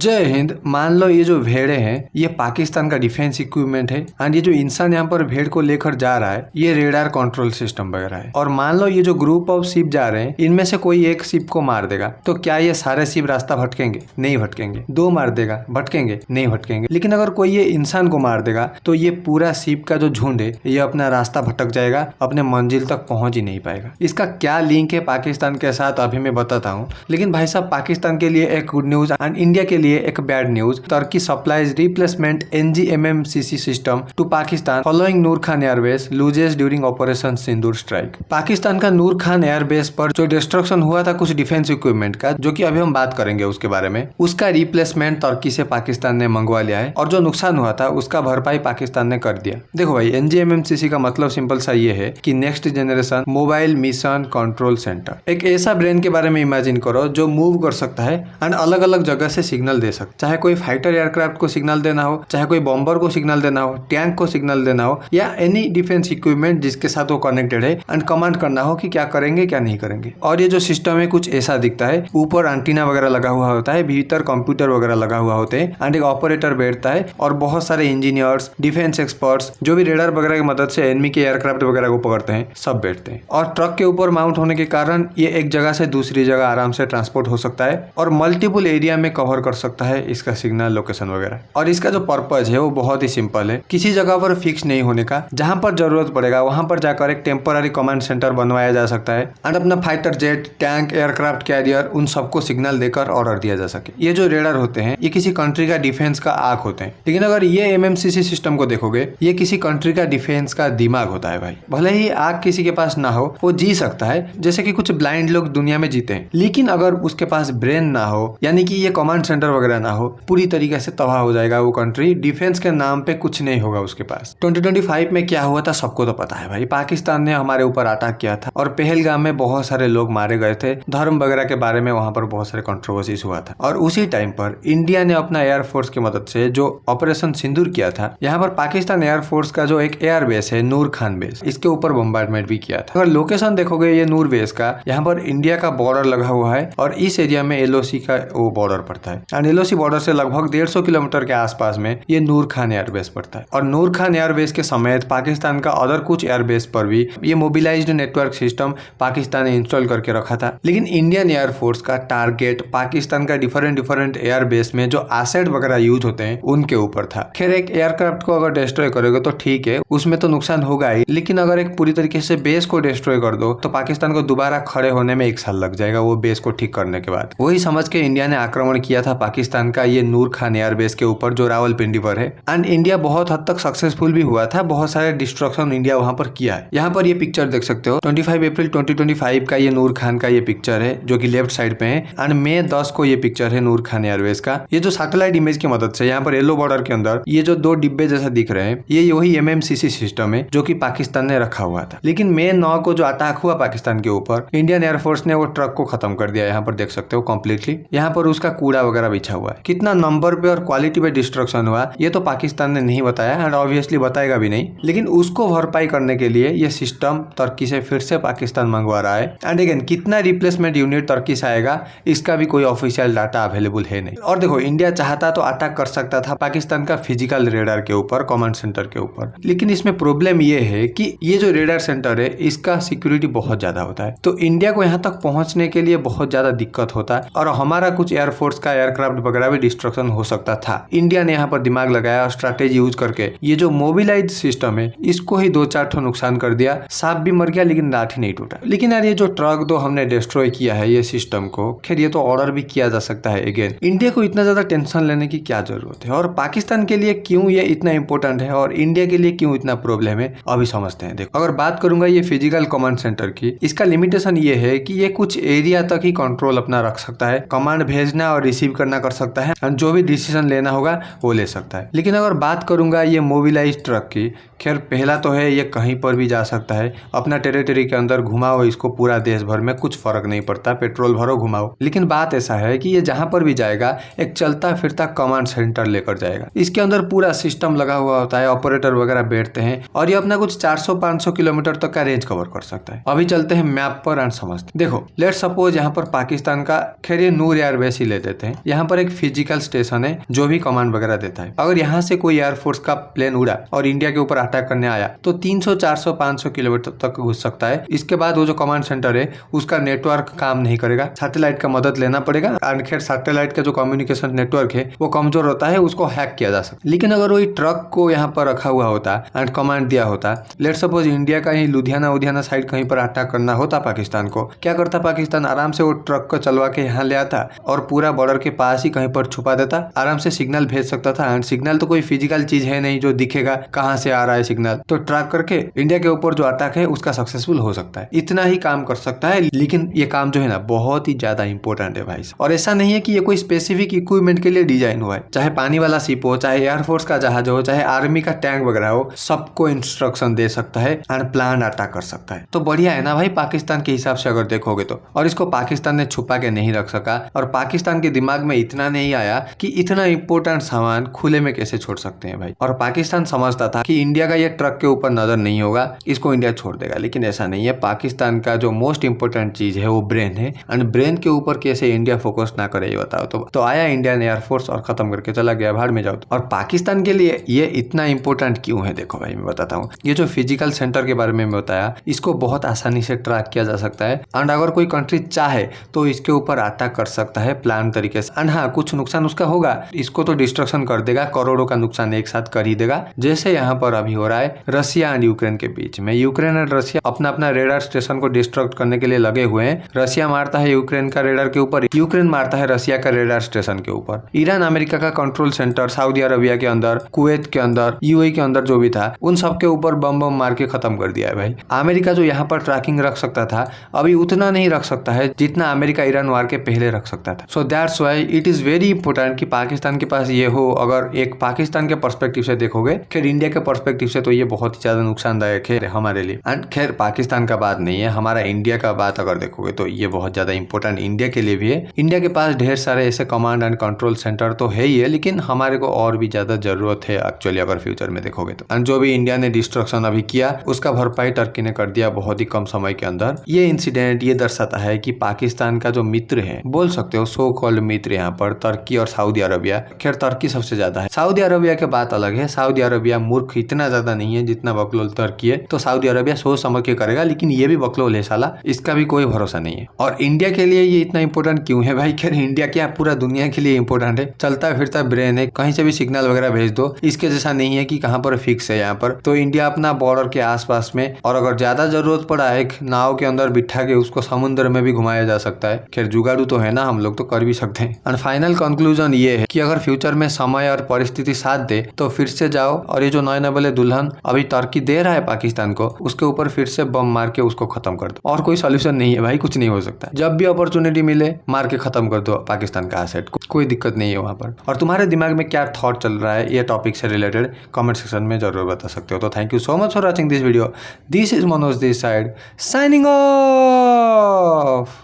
जय हिंद। मान लो ये जो भेड़े हैं ये पाकिस्तान का डिफेंस इक्विपमेंट है एंड ये जो इंसान यहाँ पर भेड़ को लेकर जा रहा है ये रेडार कंट्रोल सिस्टम वगैरह है। और मान लो ये जो ग्रुप ऑफ शिप जा रहे हैं इनमें से कोई एक शिप को मार देगा तो क्या ये सारे शिप रास्ता भटकेंगे? नहीं भटकेंगे। दो मार देगा, भटकेंगे? नहीं भटकेंगे। लेकिन अगर कोई ये इंसान को मार देगा तो ये पूरा शिप का जो झुंड है ये अपना रास्ता भटक जाएगा, अपने मंजिल तक पहुंच ही नहीं पाएगा। इसका क्या लिंक है पाकिस्तान के साथ अभी मैं बताता हूँ। लेकिन भाई साहब, पाकिस्तान के लिए एक गुड न्यूज एंड इंडिया के लिए एक bad news. Turkey supplies replacement NGMMCC system to Pakistan following Noor Khan airbase loses during operation Sindoor strike. Pakistan का नूर खान एयरबेस पर जो डिस्ट्रक्शन हुआ था कुछ डिफेंस इक्विपमेंट का, जो कि अभी हम बात करेंगे उसके बारे में, उसका रिप्लेसमेंट टर्की से पाकिस्तान ने मंगवा लिया है और जो नुकसान हुआ था उसका भरपाई पाकिस्तान ने कर दिया। देखो भाई, NGMMCC का मतलब सिंपल सा ये है कि next generation mobile mission control centre. एक ऐसा ब्रेन के बारे में इमेजिन करो जो मूव कर सकता है एंड अलग अलग जगह से सिग्नल दे सकता है। चाहे कोई फाइटर एयरक्राफ्ट को सिग्नल देना हो, चाहे कोई बॉम्बर को सिग्नल देना हो, टैंक को सिग्नल देना हो, या एनी डिफेंस इक्विपमेंट जिसके साथ वो कनेक्टेड है एंड कमांड करना हो कि क्या करेंगे क्या नहीं करेंगे। और ये जो सिस्टम है कुछ ऐसा दिखता है। ऊपर एंटीना वगैरह लगा हुआ होता है, भीतर कंप्यूटर वगैरह लगा हुआ होते हैं एंड एक ऑपरेटर बैठता है और बहुत सारे इंजीनियर्स, डिफेंस एक्सपर्ट्स जो भी रेडार वगैरह की मदद से एनिमी के एयरक्राफ्ट वगैरह को पकड़ते हैं सब बैठते हैं। और ट्रक के ऊपर माउंट होने के कारण ये एक जगह से दूसरी जगह आराम से ट्रांसपोर्ट हो सकता है और मल्टीपल एरिया में कवर कर सकता है इसका सिग्नल लोकेशन वगैरह। और इसका जो पर्पज है वो बहुत ही सिंपल है, किसी जगह पर फिक्स नहीं होने का। जहां पर जरूरत पड़ेगा वहां पर जाकर एक टेम्पररी कमांड सेंटर बनवाया जा सकता है एंड अपना fighter jet, tank, aircraft carrier उन सबको सिग्नल देकर ऑर्डर दिया जा सके। ये जो रेडार होते हैं ये किसी कंट्री का डिफेंस का आंख होते हैं। लेकिन अगर ये MMCC सिस्टम को देखोगे ये किसी कंट्री का डिफेंस का दिमाग होता है भाई। भले ही आंख किसी के पास ना हो वो जी सकता है, जैसे कि कुछ ब्लाइंड लोग दुनिया में जीते हैं। लेकिन अगर उसके पास ब्रेन ना हो, यानी कि ये कमांड सेंटर वगैरह ना हो, पूरी तरीके से तबाह हो जाएगा वो कंट्री। डिफेंस के नाम पे कुछ नहीं होगा उसके पास। 2025 में क्या हुआ था सबको तो पता है भाई। पाकिस्तान ने हमारे ऊपर अटैक किया था और पहलगाम में बहुत सारे लोग मारे गए थे। धर्म वगैरह के बारे में वहां पर बहुत सारे कंट्रोवर्सीज हुआ था। और उसी टाइम पर इंडिया ने अपना एयरफोर्स की मदद से जो ऑपरेशन सिंदूर किया था, यहाँ पर पाकिस्तान एयरफोर्स का जो एक एयर बेस है नूर खान बेस, इसके ऊपर बम्बार्डमेंट भी किया था। अगर लोकेशन देखोगे ये नूर बेस का, यहाँ पर इंडिया का बॉर्डर लगा हुआ है और इस एरिया में LOC का वो बॉर्डर पड़ता है एंड LOC बॉर्डर से लगभग 150 किलोमीटर के आसपास में ये नूर खान एयरबेस पड़ता है। और नूर खान एयरबेस के समेत पाकिस्तान का अदर कुछ एयरबेस पर भी ये मोबिलाइज्ड नेटवर्क सिस्टम पाकिस्तान ने इंस्टॉल करके रखा था। लेकिन इंडियन एयरफोर्स का टारगेट पाकिस्तान का डिफरेंट एयरबेस में जो एसेट वगैरह यूज होते हैं उनके ऊपर था। खैर, एक एयरक्राफ्ट को अगर डिस्ट्रॉय करोगे तो ठीक है, उसमें तो नुकसान होगा ही। लेकिन अगर एक पूरी तरीके से बेस को डिस्ट्रॉय कर दो तो पाकिस्तान को दोबारा खड़े होने में 1 साल लग जाएगा वो बेस को ठीक करने के बाद। वही समझ के इंडिया ने आक्रमण किया था पाकिस्तान का ये नूर खान एयरबेस के ऊपर जो रावलपिंडी पर है एंड इंडिया बहुत हद तक सक्सेसफुल भी हुआ था। बहुत सारे डिस्ट्रक्शन इंडिया वहां पर किया है। यहाँ पर ये पिक्चर देख सकते हो, 25 अप्रैल 2025 का ये नूर खान का ये पिक्चर है जो कि लेफ्ट साइड पे है एंड मई 10 को ये पिक्चर है नूर खान एयरवेज का। ये जो सैटेलाइट इमेज की मदद से यहाँ पर येलो बॉर्डर के अंदर ये जो 2 डिब्बे जैसा दिख रहे हैं ये वही MMCC सिस्टम है जो कि पाकिस्तान ने रखा हुआ था। लेकिन मई 9 को जो अटैक हुआ पाकिस्तान के ऊपर, इंडियन एयरफोर्स ने वो ट्रक को खत्म कर दिया। यहाँ पर देख सकते हो कम्प्लीटली यहाँ पर उसका कूड़ा वगैरह बिछा हुआ है। कितना नंबर पे और क्वालिटी पे डिस्ट्रक्शन हुआ ये तो पाकिस्तान ने नहीं बताया एंड ऑब्वियसली बताएगा भी नहीं। लेकिन उसको भरपाई करने के लिए ये सिस्टम टर्की से फिर से पाकिस्तान मंगवा रहा है एंड अगेन कितना रिप्लेसमेंट यूनिट टर्की से आएगा इसका भी कोई ऑफिशियल डाटा अवेलेबल है नहीं। और देखो, इंडिया चाहता तो अटैक कर सकता था पाकिस्तान का फिजिकल रेडार के ऊपर, कमांड सेंटर के ऊपर। लेकिन इसमें प्रॉब्लम ये है कि ये जो रेडार सेंटर है इसका सिक्योरिटी बहुत ज्यादा होता है, तो इंडिया को यहाँ तक पहुंचने के लिए बहुत ज्यादा दिक्कत होता है और हमारा कुछ एयरफोर्स का एयरक्राफ्ट वगैरह भी डिस्ट्रक्शन हो सकता था। इंडिया ने यहाँ पर दिमाग लगाया और स्ट्रैटेजी यूज करके ये जो मोबिलाइज सिस्टम है इसको ही 2-4 ठो नुकसान कर दिया। सांप भी मर गया लेकिन लाठी नहीं टूटा। लेकिन यार ये जो ट्रक 2 हमने डिस्ट्रॉय किया है ये सिस्टम को, खैर ये तो ऑर्डर भी किया जा सकता है। अगेन इंडिया को इतना ज्यादा टेंशन लेने की क्या जरूरत है और पाकिस्तान के लिए क्यों ये इतना इंपॉर्टेंट है और इंडिया के लिए क्यों इतना प्रॉब्लम है, अभी समझते हैं। देखो, अगर बात करूंगा ये फिजिकल कमांड सेंटर की, इसका लिमिटेशन ये है कि ये कुछ एरिया तक ही कंट्रोल अपना रख सकता है, कमांड भेजना और रिसीव करना कर सकता है और जो भी डिसीजन लेना होगा वो ले सकता है। लेकिन अगर बात करूंगा ये मोबिलाइज ट्रक की, खैर पहला तो है ये कहीं पर भी जा सकता है, अपना टेरिटरी के अंदर घुमाओ इसको पूरा देश भर में, कुछ फर्क नहीं पड़ता, पेट्रोल भरो घुमाओ। लेकिन बात ऐसा है कि ये जहां पर भी जाएगा एक चलता फिरता कमांड सेंटर लेकर जाएगा। इसके अंदर पूरा सिस्टम लगा हुआ होता है, ऑपरेटर वगैरह बैठते हैं और ये अपना कुछ 400-500 किलोमीटर तक का रेंज कवर कर सकता है। अभी चलते हैं मैप पर एंड समझते। देखो, लेट्स सपोज यहाँ पर पाकिस्तान का, खैर ये नूर एयरबेस ही ले देते हैं, यहाँ पर एक फिजिकल स्टेशन है जो भी कमांड वगैरह देता है। अगर यहाँ से कोई एयरफोर्स का प्लेन उड़ा और इंडिया के ऊपर अटैक करने आया तो 300, 400, 500 किलोमीटर तक घुस सकता है। इसके बाद वो जो कमांड सेंटर है उसका नेटवर्क काम नहीं करेगा, सैटेलाइट का मदद लेना पड़ेगा। खैर सैटेलाइट का जो कम्युनिकेशन नेटवर्क है वो कमजोर होता है, उसको हैक किया जा सकता। लेकिन अगर वही ट्रक को यहाँ पर रखा हुआ होता एंड कमांड दिया होता, लेट्स सपोज इंडिया का ही लुधियाना साइड कहीं पर अटैक करना होता पाकिस्तान को, क्या करता पाकिस्तान? आराम से वो ट्रक को चलवा के यहाँ ले आता और पूरा बॉर्डर के पास ही कहीं पर छुपा देता, आराम से सिग्नल भेज सकता था। एंड सिग्नल तो कोई फिजिकल चीज है नहीं जो दिखेगा कहाँ से आ रहा है सिग्नल, तो ट्रैक करके इंडिया के ऊपर जो अटैक है उसका सक्सेसफुल हो सकता है। इतना ही काम कर सकता है। लेकिन ये काम जो है ना बहुत ही ज्यादा इंपॉर्टेंट है भाई। और ऐसा नहीं है कि ये कोई स्पेसिफिक इक्विपमेंट के लिए डिजाइन हुआ है, चाहे पानी वाला शिप हो, चाहे एयरफोर्स का जहाज हो, चाहे आर्मी का टैंक वगैरह हो, सबको इंस्ट्रक्शन दे सकता है एंड प्लान अटैक कर सकता है। तो बढ़िया है ना भाई पाकिस्तान के हिसाब से अगर देखोगे तो। और इसको पाकिस्तान ने छुपा के नहीं रख सका और पाकिस्तान के दिमाग में इतना नहीं आया कि इतना इंपॉर्टेंट सामान खुले में कैसे छोड़ सकते हैं भाई। और पाकिस्तान समझता था कि इंडिया का ये ट्रक के ऊपर नजर नहीं होगा, इसको इंडिया छोड़ देगा। लेकिन ऐसा नहीं है। पाकिस्तान का जो मोस्ट इंपोर्टेंट चीज है वो ब्रेन है एंड ब्रेन के ऊपर कैसे इंडिया फोकस ना करे ये बताओ। तो आया इंडियन एयरफोर्स और खत्म करके चला गया, भाड़ में जाओ। और पाकिस्तान के लिए ये इतना इंपॉर्टेंट क्यों है देखो भाई मैं बताता हूँ। ये जो फिजिकल सेंटर के बारे में मैं बताया, इसको बहुत आसानी से ट्रैक किया जा सकता है एंड अगर कोई कंट्री चाहे तो इसके ऊपर अटैक कर सकता है प्लान तरीके से। एंड हाँ, कुछ नुकसान उसका होगा, इसको तो डिस्ट्रक्शन कर देगा, करोड़ों का नुकसान एक साथ कर ही देगा। जैसे यहाँ पर अभी हो रहा है रशिया एंड यूक्रेन के बीच में। यूक्रेन एंड रशिया अपना अपना रेडार स्टेशन को डिस्ट्रक्ट करने के लिए लगे हुए हैं। रशिया मारता है यूक्रेन का रेडार के ऊपर, यूक्रेन मारता है रशिया का रेडार स्टेशन के ऊपर। ईरान अमेरिका का कंट्रोल सेंटर सऊदी अरबिया के अंदर, कुवैत के अंदर, यूएई के अंदर जो भी था उन सबके ऊपर बम मार के खत्म कर दिया है भाई। अमेरिका जो यहाँ पर ट्रैकिंग रख सकता था अभी उतना नहीं रख सकता है जितना अमेरिका ईरान वार के पहले रख सकता था। So that's why it is very important कि पाकिस्तान के पास ये हो। अगर एक पाकिस्तान के पर्सपेक्टिव से देखोगे, खैर इंडिया के पर्सपेक्टिव से तो ये बहुत ही ज्यादा नुकसानदायक है हमारे लिए। एंड खैर पाकिस्तान का बात नहीं है, हमारा इंडिया का बात अगर देखोगे तो ये बहुत ज्यादा इंपॉर्टेंट इंडिया के लिए भी है। इंडिया के पास ढेर सारे ऐसे कमांड एंड कंट्रोल सेंटर तो है ही है, लेकिन हमारे को और भी ज्यादा जरूरत है एक्चुअली अगर फ्यूचर में देखोगे तो। एंड जो भी इंडिया ने डिस्ट्रक्शन अभी किया उसका भरपाई टर्की ने कर दिया बहुत ही कम समय के अंदर। ये इंसिडेंट ये दर्शाता है कि पाकिस्तान का जो मित्र है, बोल सकते हो सो कॉल्ड मित्र, यहाँ पर तुर्की और सऊदी अरबिया। खैर तुर्की सबसे ज्यादा है, सऊदी अरबिया की बात अलग है। सऊदी अरबिया मूर्ख इतना ज्यादा नहीं है जितना बकलोल तुर्की है, तो सऊदी अरबिया सोच समझ के करेगा, लेकिन ये भी बकलोल है साला, इसका भी कोई भरोसा नहीं है। और इंडिया के लिए ये इतना इंपॉर्टेंट क्यों है भाई? खैर इंडिया क्या पूरा दुनिया के लिए इंपॉर्टेंट है। चलता फिरता ब्रेन है, कहीं से भी सिग्नल वगैरह भेज दो, इसके जैसा नहीं है कि कहाँ पर फिक्स है। यहाँ पर तो इंडिया अपना बॉर्डर के आसपास में, और अगर ज्यादा जरूरत पड़ा एक नाव के अंदर बिठा के उसको समुद्र में भी घुमाया जा सकता है। खैर जुगाड़ू तो है ना, हम लोग तो कर भी सकते हैं। एंड फाइनल कंक्लूजन ये है कि अगर फ्यूचर में समय और परिस्थिति साथ दे तो फिर से जाओ और ये जो नए नवेले दुल्हन अभी तुर्की दे रहा है पाकिस्तान को, उसके ऊपर फिर से बम मार के उसको खत्म कर दो। और कोई सॉल्यूशन नहीं है भाई, कुछ नहीं हो सकता। जब भी अपॉर्चुनिटी मिले मार के खत्म कर दो पाकिस्तान का एसेट को, कोई दिक्कत नहीं है वहां पर। और तुम्हारे दिमाग में क्या थॉट चल रहा है ये टॉपिक से रिलेटेड कमेंट सेक्शन में जरूर बता सकते हो। तो thank you so much for watching this video. This is Manoj this side signing off.